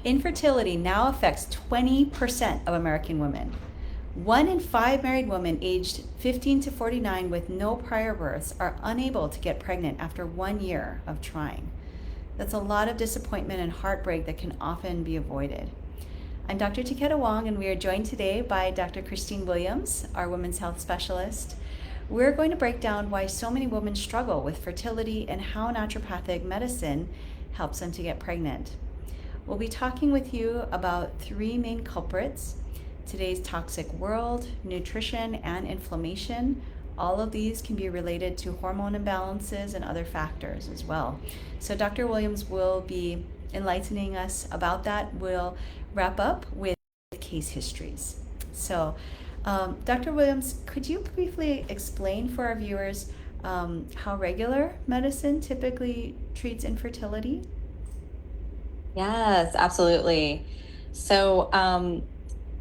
Infertility now affects 20% of American women. 1 in 5 married women aged 15 to 49 with no prior births are unable to get pregnant after 1 year of trying. That's a lot of disappointment and heartbreak that can often be avoided. I'm Dr. Taketa-Wong, and we are joined today by Dr. Christine Williams, our women's health specialist. We're going to break down why so many women struggle with fertility and how naturopathic medicine helps them to get pregnant. We'll be talking with you about 3 main culprits: today's toxic world, nutrition, and inflammation. All of these can be related to hormone imbalances and other factors as well. So Dr. Williams will be enlightening us about that. We'll wrap up with case histories. So, Dr. Williams, could you briefly explain for our viewers how regular medicine typically treats infertility? Yes, absolutely. So,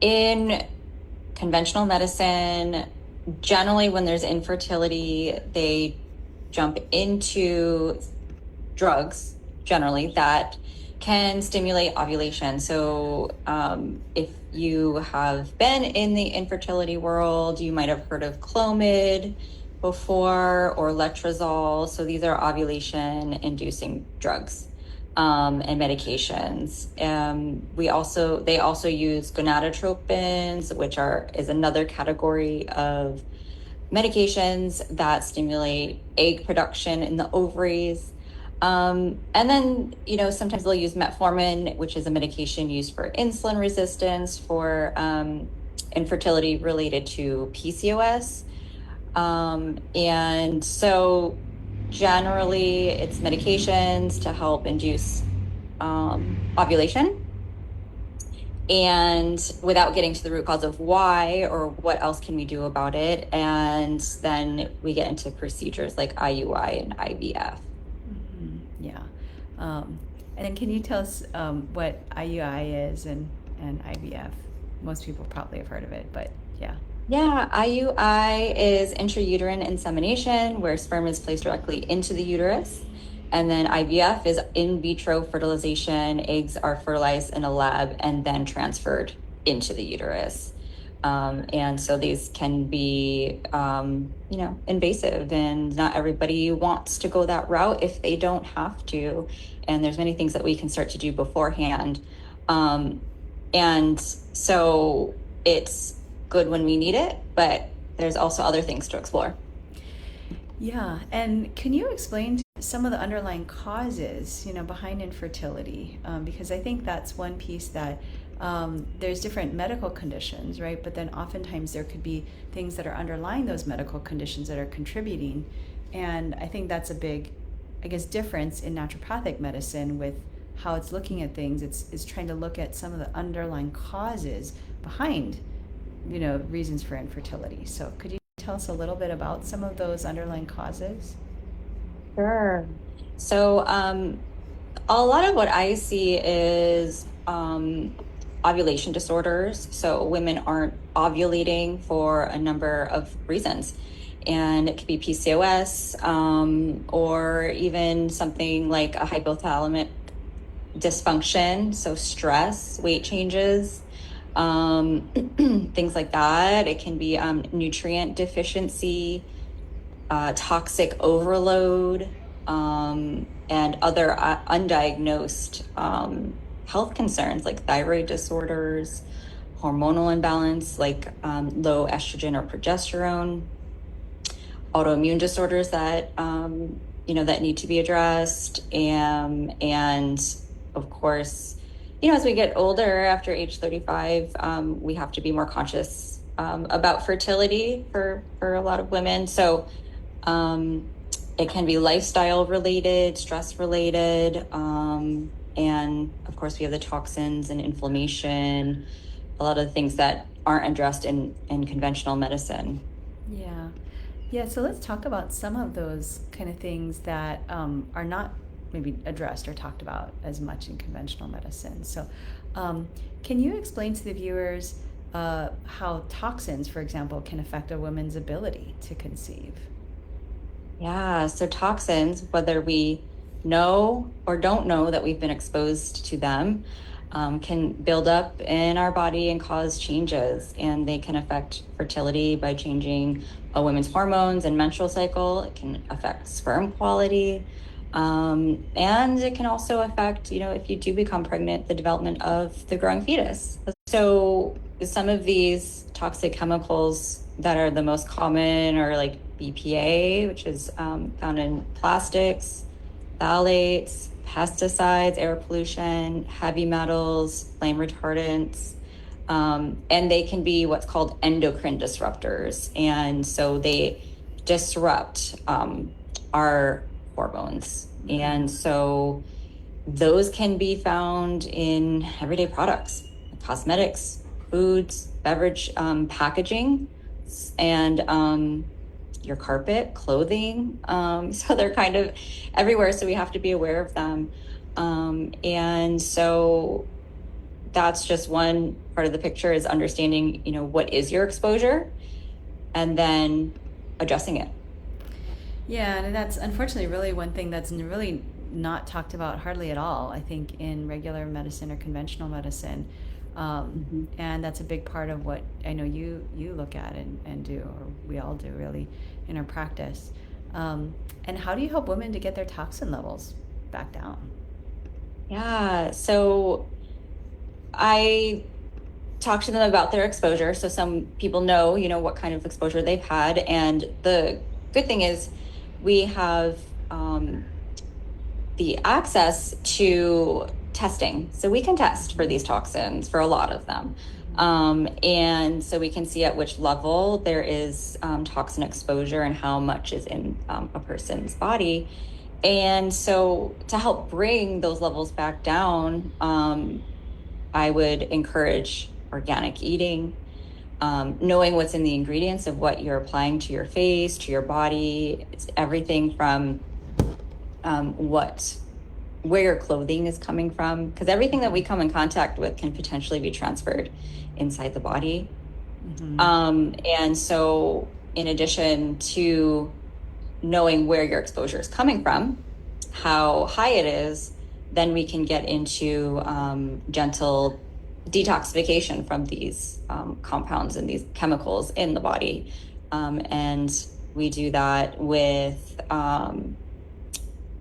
in conventional medicine, generally when there's infertility, they jump into drugs, generally, that can stimulate ovulation. So, if you have been in the infertility world, you might have heard of Clomid before or letrozole. So these are ovulation-inducing drugs and medications. They also use gonadotropins, which is another category of medications that stimulate egg production in the ovaries. And then, sometimes they'll use metformin, which is a medication used for insulin resistance for infertility related to PCOS. And so generally it's medications to help induce ovulation, and without getting to the root cause of why or what else can we do about it. And then we get into procedures like IUI and IVF. Yeah. And then can you tell us what IUI is and IVF? Most people probably have heard of it, but yeah. Yeah, IUI is intrauterine insemination, where sperm is placed directly into the uterus. And then IVF is in vitro fertilization. Eggs are fertilized in a lab and then transferred into the uterus. And so these can be, invasive, and not everybody wants to go that route if they don't have to. And there's many things that we can start to do beforehand. And so it's good when we need it, but there's also other things to explore. Yeah, and can you explain some of the underlying causes, behind infertility? Because I think that's one piece that there's different medical conditions, right? But then oftentimes there could be things that are underlying those medical conditions that are contributing. And I think that's a big, difference in naturopathic medicine with how it's looking at things. It's trying to look at some of the underlying causes behind, reasons for infertility. So could you tell us a little bit about some of those underlying causes? Sure. So a lot of what I see is ovulation disorders. So women aren't ovulating for a number of reasons. And it could be PCOS, or even something like a hypothalamic dysfunction, so stress, weight changes, things like that. It can be nutrient deficiency, toxic overload, and other undiagnosed health concerns like thyroid disorders, hormonal imbalance like low estrogen or progesterone, autoimmune disorders that that need to be addressed, and of course, as we get older, after age 35, we have to be more conscious about fertility for a lot of women. So it can be lifestyle related, stress related, and of course we have the toxins and inflammation, a lot of the things that aren't addressed in conventional medicine. Yeah. Yeah, so let's talk about some of those kind of things that are not maybe addressed or talked about as much in conventional medicine. So, can you explain to the viewers how toxins, for example, can affect a woman's ability to conceive? Yeah, so toxins, whether we know or don't know that we've been exposed to them, can build up in our body and cause changes, and they can affect fertility by changing a woman's hormones and menstrual cycle. It can affect sperm quality, and it can also affect, if you do become pregnant, the development of the growing fetus. So some of these toxic chemicals that are the most common are like BPA, which is found in plastics, phthalates, pesticides, air pollution, heavy metals, flame retardants, and they can be what's called endocrine disruptors. And so they disrupt our hormones. And so those can be found in everyday products, cosmetics, foods, beverage packaging, and your carpet, clothing. So they're kind of everywhere. So we have to be aware of them. And so that's just one part of the picture, is understanding, what is your exposure, and then addressing it. Yeah, and that's unfortunately really one thing that's really not talked about hardly at all, I think, in regular medicine or conventional medicine. And that's a big part of what I know you look at and do, or we all do really, in our practice. And how do you help women to get their toxin levels back down? Yeah, so I talk to them about their exposure. So some people know, what kind of exposure they've had. And the good thing is we have the access to testing. So we can test for these toxins, for a lot of them. And so we can see at which level there is toxin exposure and how much is in a person's body. And so to help bring those levels back down, I would encourage organic eating, knowing what's in the ingredients of what you're applying to your face, to your body. It's everything from where your clothing is coming from, because everything that we come in contact with can potentially be transferred inside the body. And so in addition to knowing where your exposure is coming from, how high it is, then we can get into gentle detoxification from these compounds and these chemicals in the body. And we do that with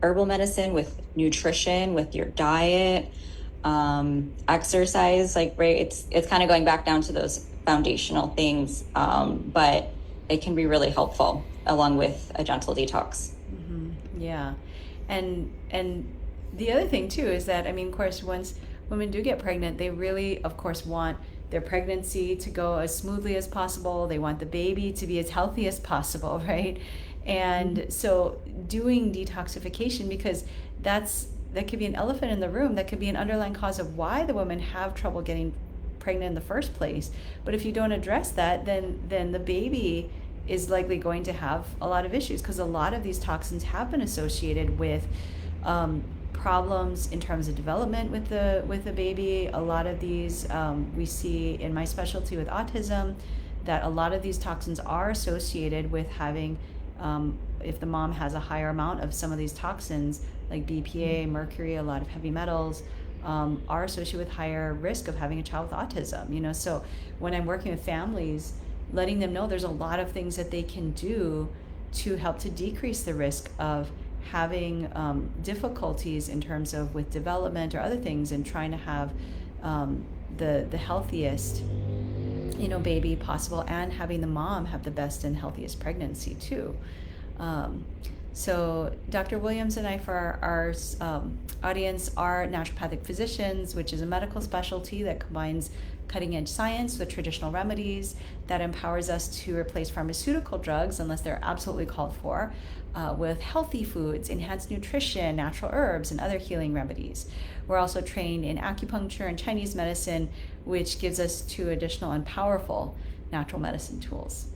herbal medicine, with nutrition, with your diet, exercise. Like, right, it's kind of going back down to those foundational things, but it can be really helpful along with a gentle detox. Yeah, and the other thing too is that, I mean, of course, once women do get pregnant, they really, of course, want their pregnancy to go as smoothly as possible. They want the baby to be as healthy as possible, right? And so doing detoxification, because that could be an elephant in the room, that could be an underlying cause of why the women have trouble getting pregnant in the first place. But if you don't address that, then the baby is likely going to have a lot of issues, because a lot of these toxins have been associated with problems in terms of development with the baby. A lot of these we see in my specialty with autism, that a lot of these toxins are associated with having, if the mom has a higher amount of some of these toxins like BPA, mercury, a lot of heavy metals, are associated with higher risk of having a child with autism. So when I'm working with families, letting them know there's a lot of things that they can do to help to decrease the risk of having difficulties in terms of with development or other things, and trying to have the healthiest baby possible, and having the mom have the best and healthiest pregnancy too. So Dr. Williams and I, for our audience, are naturopathic physicians, which is a medical specialty that combines cutting-edge science with traditional remedies, that empowers us to replace pharmaceutical drugs, unless they're absolutely called for, with healthy foods, enhanced nutrition, natural herbs, and other healing remedies. We're also trained in acupuncture and Chinese medicine, which gives us 2 additional and powerful natural medicine tools.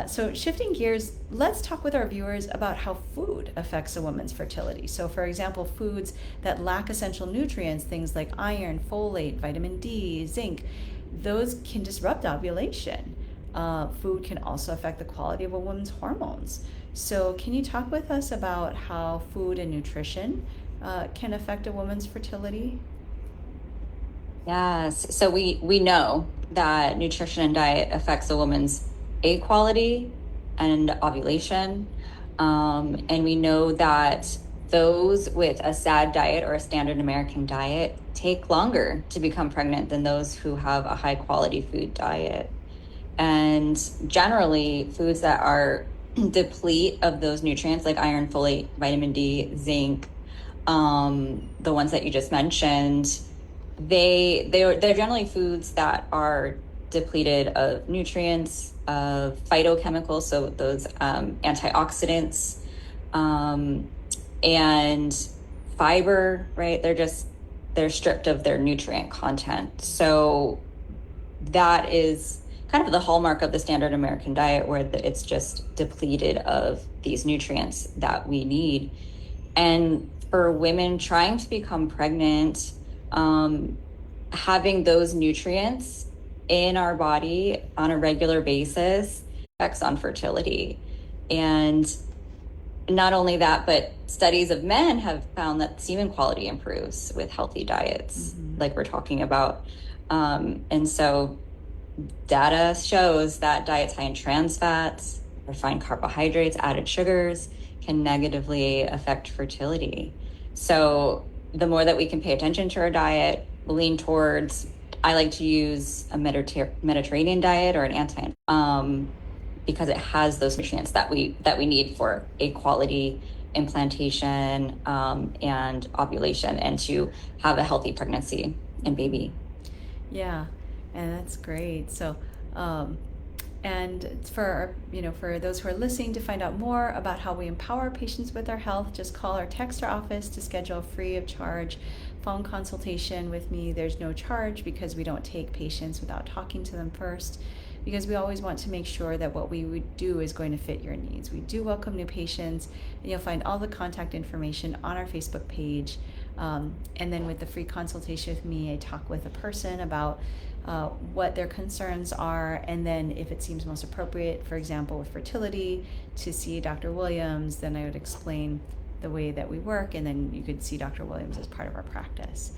So shifting gears, let's talk with our viewers about how food affects a woman's fertility. So for example, foods that lack essential nutrients, things like iron, folate, vitamin D, zinc, those can disrupt ovulation. Food can also affect the quality of a woman's hormones. So can you talk with us about how food and nutrition can affect a woman's fertility? Yes. So we know that nutrition and diet affects a woman's egg quality and ovulation. And we know that those with a SAD diet or a standard American diet take longer to become pregnant than those who have a high quality food diet. And generally, foods that are deplete of those nutrients like iron, folate, vitamin D, zinc, the ones that you just mentioned, they're generally foods that are depleted of nutrients, of phytochemicals, so those antioxidants, um, and fiber, right? They're stripped of their nutrient content. So that is kind of the hallmark of the standard American diet, where it's just depleted of these nutrients that we need. And for women trying to become pregnant, um, having those nutrients in our body on a regular basis affects on fertility. And not only that, but studies of men have found that semen quality improves with healthy diets, like we're talking about. And so data shows that diets high in trans fats, refined carbohydrates, added sugars can negatively affect fertility. So the more that we can pay attention to our diet, lean towards, I like to use a Mediterranean diet or an because it has those nutrients that we need for a quality implantation and ovulation, and to have a healthy pregnancy and baby. Yeah, and that's great. So, and for for those who are listening to find out more about how we empower patients with our health, just call or text our office to schedule a free of charge phone consultation with me. There's no charge because we don't take patients without talking to them first, because we always want to make sure that what we would do is going to fit your needs. We do welcome new patients, and you'll find all the contact information on our Facebook page. And then with the free consultation with me, I talk with a person about what their concerns are, and then if it seems most appropriate, for example, with fertility, to see Dr. Williams, then I would explain the way that we work, and then you could see Dr. Williams as part of our practice.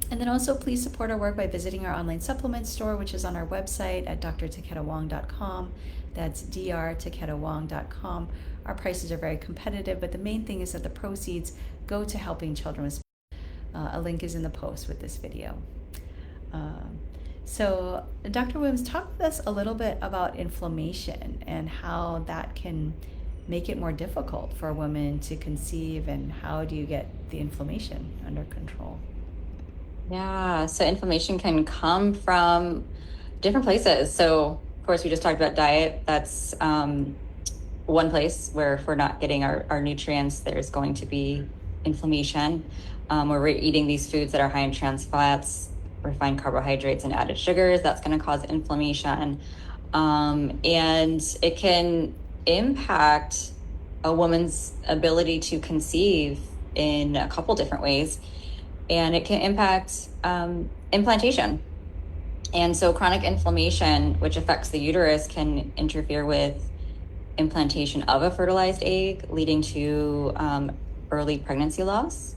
And then also, please support our work by visiting our online supplement store, which is on our website at drtaketa-wong.com. That's drtaketa-wong.com. Our prices are very competitive, but the main thing is that the proceeds go to helping children with. A link is in the post with this video. So Dr. Williams, talk with us a little bit about inflammation and how that can make it more difficult for a woman to conceive, and how do you get the inflammation under control? Yeah, so inflammation can come from different places. So, of course, we just talked about diet. That's one place where if we're not getting our nutrients, there's going to be inflammation. Where we're eating these foods that are high in trans fats, refined carbohydrates, and added sugars, that's going to cause inflammation. And it can impact a woman's ability to conceive in a couple different ways. And it can impact implantation. And so chronic inflammation, which affects the uterus, can interfere with implantation of a fertilized egg, leading to early pregnancy loss.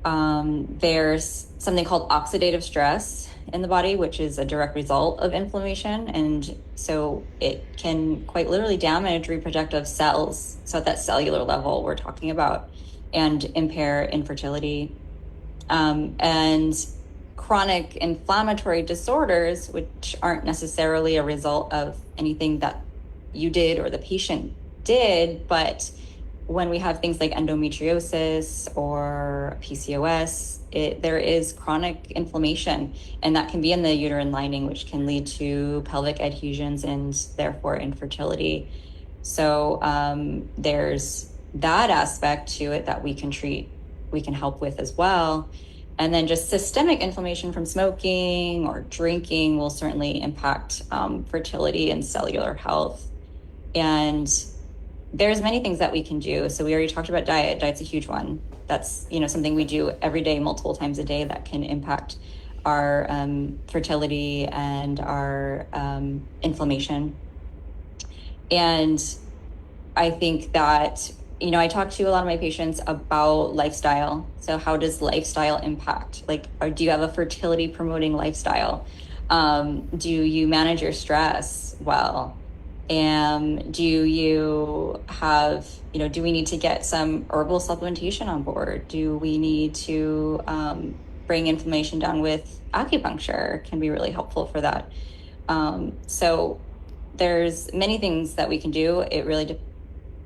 There's something called oxidative stress in the body, which is a direct result of inflammation. And so it can quite literally damage reproductive cells. So at that cellular level we're talking about, and impair infertility. And chronic inflammatory disorders, which aren't necessarily a result of anything that you did or the patient did, but when we have things like endometriosis or PCOS, there is chronic inflammation, and that can be in the uterine lining, which can lead to pelvic adhesions and therefore infertility. So there's that aspect to it that we can treat, we can help with as well. And then just systemic inflammation from smoking or drinking will certainly impact fertility and cellular health. And there's many things that we can do. So we already talked about diet. Diet's a huge one. That's something we do every day, multiple times a day, that can impact our fertility and our inflammation. And I think that I talk to a lot of my patients about lifestyle. So how does lifestyle impact? Like, do you have a fertility promoting lifestyle? Do you manage your stress well? And do you have, do we need to get some herbal supplementation on board? Do we need to bring inflammation down with acupuncture? Can be really helpful for that. So there's many things that we can do. It really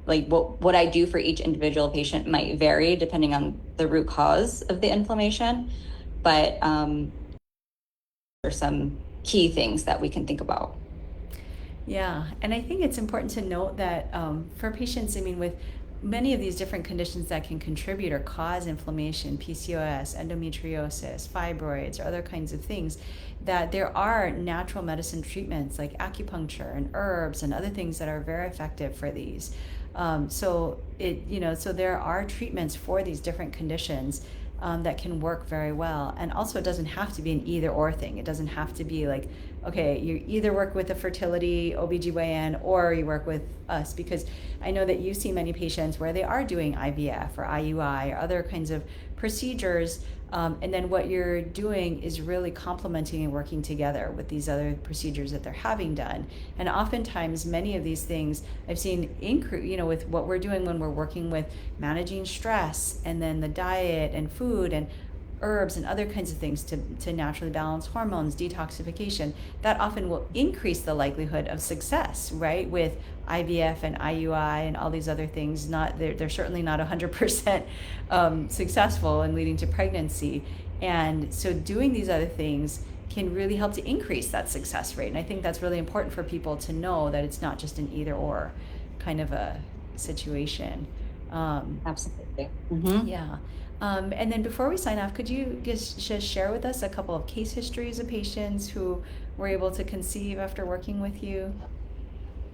like what I do for each individual patient might vary depending on the root cause of the inflammation, but there's some key things that we can think about. Yeah, and I think it's important to note that for patients, I mean, with many of these different conditions that can contribute or cause inflammation, PCOS, endometriosis, fibroids, or other kinds of things, that there are natural medicine treatments like acupuncture and herbs and other things that are very effective for these. So there are treatments for these different conditions that can work very well. And also, it doesn't have to be an either or thing. It doesn't have to be like, okay, you either work with a fertility OBGYN or you work with us, because I know that you see many patients where they are doing IVF or IUI or other kinds of procedures. And then what you're doing is really complementing and working together with these other procedures that they're having done. And oftentimes, many of these things I've seen increase, with what we're doing when we're working with managing stress and then the diet and food and herbs and other kinds of things to naturally balance hormones, detoxification, that often will increase the likelihood of success, right? With IVF and IUI and all these other things, they're certainly not 100% successful in leading to pregnancy. And so doing these other things can really help to increase that success rate. And I think that's really important for people to know, that it's not just an either or kind of a situation. Absolutely. Mm-hmm. Yeah. And then before we sign off, could you just share with us a couple of case histories of patients who were able to conceive after working with you?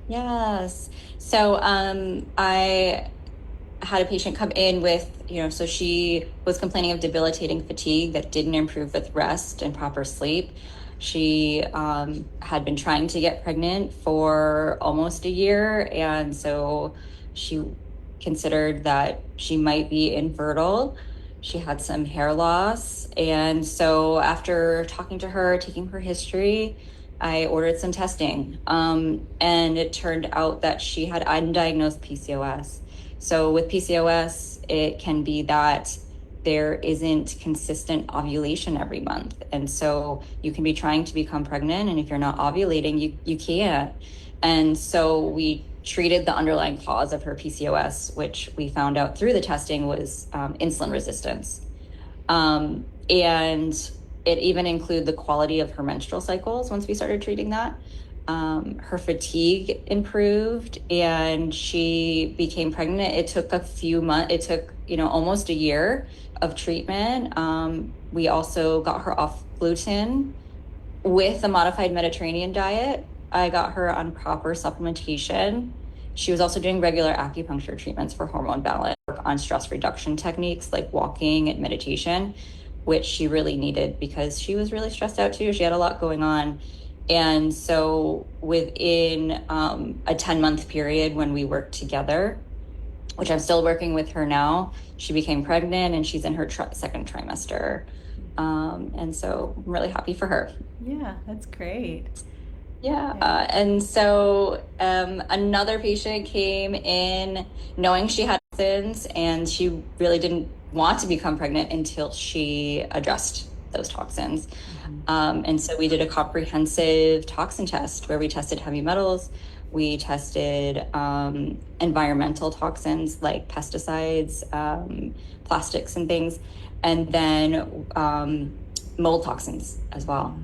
Yes. So I had a patient come in with, so she was complaining of debilitating fatigue that didn't improve with rest and proper sleep. She had been trying to get pregnant for almost a year, and so she considered that she might be infertile. She had some hair loss, and so after talking to her, taking her history, I ordered some testing, and it turned out that she had undiagnosed PCOS. So with PCOS, it can be that there isn't consistent ovulation every month. And so you can be trying to become pregnant, and if you're not ovulating, you can't. And so we treated the underlying cause of her PCOS, which we found out through the testing was insulin resistance. And it even included the quality of her menstrual cycles once we started treating that. Her fatigue improved and she became pregnant. It took a few months, it took, almost a year of treatment. We also got her off gluten with a modified Mediterranean diet. I got her on proper supplementation. She was also doing regular acupuncture treatments for hormone balance, work on stress reduction techniques like walking and meditation, which she really needed because she was really stressed out too. She had a lot going on. And so within a 10-month period when we worked together, which I'm still working with her now, she became pregnant and she's in her second trimester. And so I'm really happy for her. Yeah, that's great. Yeah. And so another patient came in knowing she had toxins, and she really didn't want to become pregnant until she addressed those toxins. And so we did a comprehensive toxin test where we tested heavy metals. We tested environmental toxins like pesticides, plastics and things, and then mold toxins as well.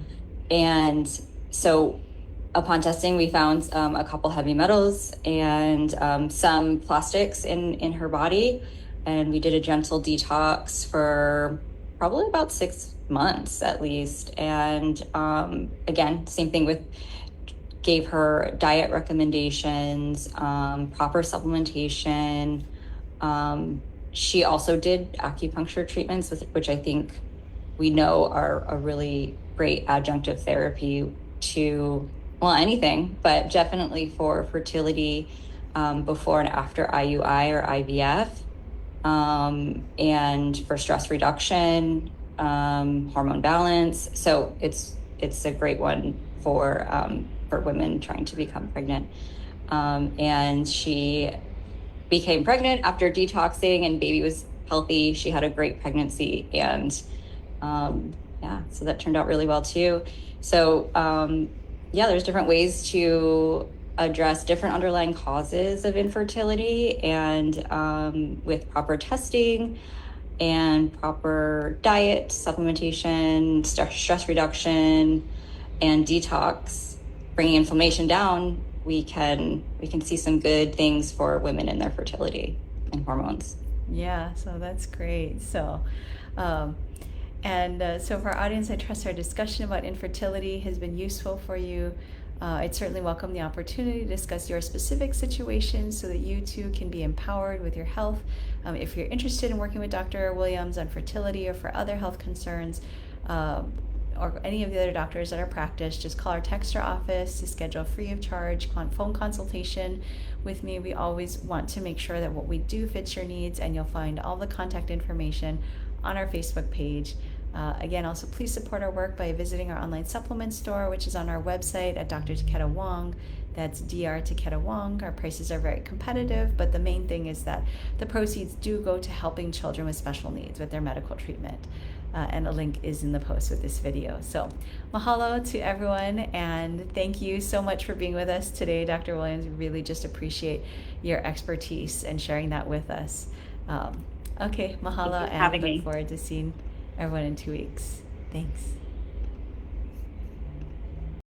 And so upon testing, we found a couple heavy metals and some plastics in her body. And we did a gentle detox for probably about 6 months at least. And again, same thing with gave her diet recommendations, proper supplementation. She also did acupuncture treatments, which I think we know are a really great adjunctive therapy to, well, anything, but definitely for fertility. before and after IUI or IVF, and for stress reduction, hormone balance. So it's a great one for women trying to become pregnant. And she became pregnant after detoxing, and baby was healthy. She had a great pregnancy, and so that turned out really well too. So there's different ways to address different underlying causes of infertility, and with proper testing and proper diet, supplementation, stress reduction, and detox, bringing inflammation down, we can see some good things for women in their fertility and hormones. Yeah, so that's great. So, so for our audience, I trust our discussion about infertility has been useful for you. I'd certainly welcome the opportunity to discuss your specific situation so that you too can be empowered with your health. If you're interested in working with Dr. Williams on fertility or for other health concerns, or any of the other doctors at our practice, just call or text our office to schedule free of charge phone consultation with me. We always want to make sure that what we do fits your needs, and you'll find all the contact information on our Facebook page. Again, also please support our work by visiting our online supplement store, which is on our website at Dr. Taketa-Wong. That's Dr. Taketa-Wong. Our prices are very competitive, but the main thing is that the proceeds do go to helping children with special needs with their medical treatment. And a link is in the post with this video. So mahalo to everyone, and thank you so much for being with us today, Dr. Williams. We really just appreciate your expertise and sharing that with us. Okay, mahalo, and look forward to seeing everyone in 2 weeks. Thanks.